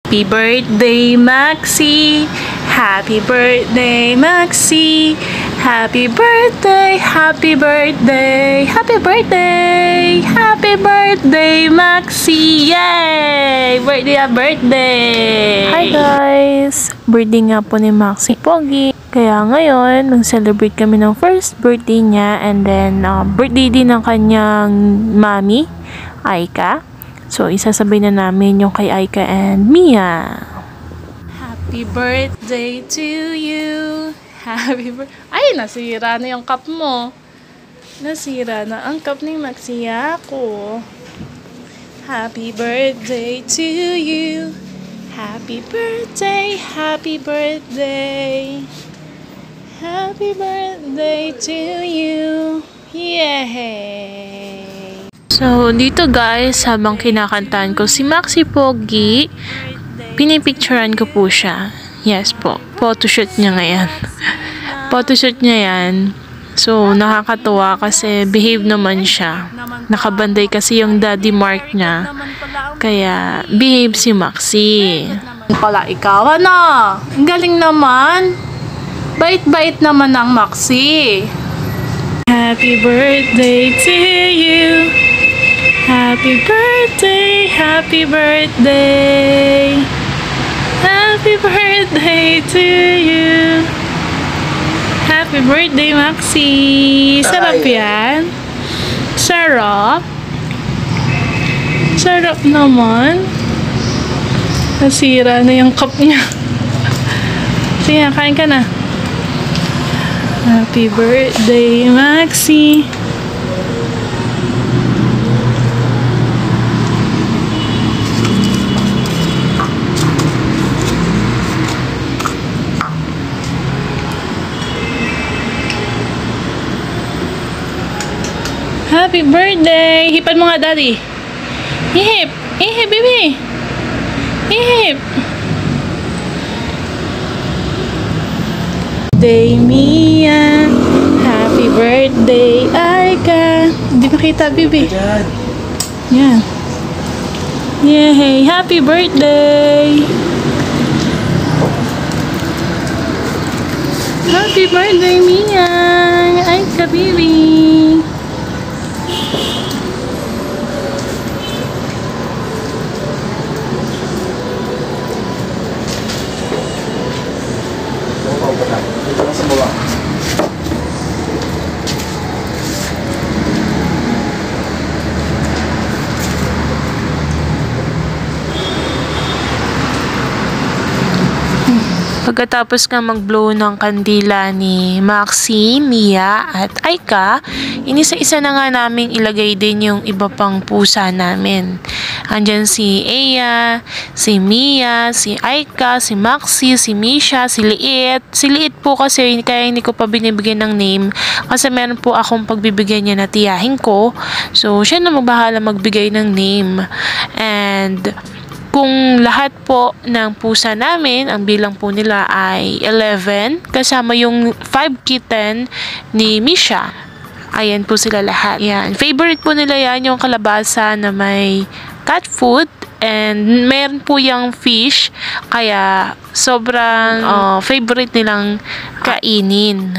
Happy birthday, Maxi! Happy birthday, Maxi! Happy birthday, happy birthday, happy birthday, happy birthday, Maxi! Yay! Birthday! Hi guys! Birthday nga po ni Maxi Pogi. Kaya ngayon, nag-celebrate kami ng first birthday niya and then birthday din ng kanyang mami, Aika. So, isasabay na namin yung kay Aika and Mia. Happy birthday to you. Happy birthday. Ay, nasira na yung cup mo. Nasira na ang cup ni Maxiyako. Happy birthday to you. Happy birthday, happy birthday. Happy birthday to you. Yay! So, dito guys, habang kinakantahan ko si Maxi Pogi, pinipicturean ko po siya. Yes po, photoshoot niya ngayon. Photoshoot niya yan. So, nakakatuwa kasi behave naman siya. Nakabanday kasi yung daddy mark niya. Kaya, behave si Maxi. Pala ikaw, ano? Ang galing naman. Bait-bait naman ang Maxi. Happy birthday to you. Happy birthday, happy birthday. Happy birthday to you. Happy birthday, Maxi. Sarap yan. Sarap. Sarap naman. Nasira na yung cup niya. Sige, kain ka na. Happy birthday, Maxi. Happy birthday! Hipan mo nga, daddy. Ihip! Ihip, baby! Ihip! Birthday, Mia! Happy birthday, Aika! Hindi makita, baby. Yan. Yay! Happy birthday! Happy birthday, Mia! Aika, baby! Pagkatapos nga mag-blow ng kandila ni Maxi, Mia, at Aika, inisa-isa na nga namin ilagay din yung iba pang pusa namin. Andyan si Aya, si Mia, si Aika, si Maxi, si Misha, si Liit. Si Liit po kasi kaya hindi ko pa binibigyan ng name kasi meron po akong pagbibigyan niya na tiyahin ko. So, siya na magbahala magbigay ng name. And kung lahat po ng pusa namin, ang bilang po nila ay 11, kasama yung 5 kitten ni Misha. Ayan po sila lahat. Yan. Favorite po nila yan, yung kalabasa na may cat food. And meron po yung fish, kaya sobrang favorite nilang kainin.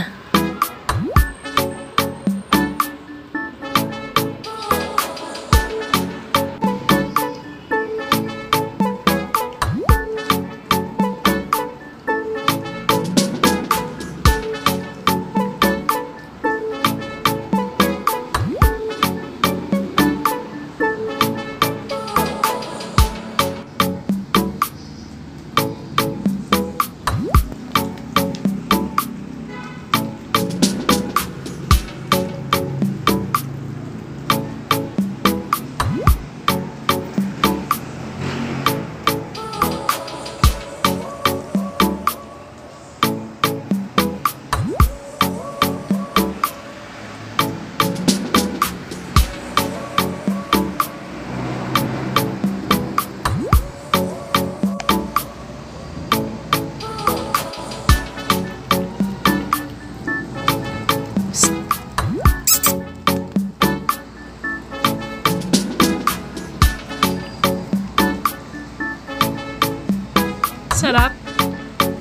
Sarap?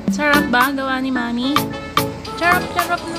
Sarap ba gawa ni Mami? Sarap, sarap na.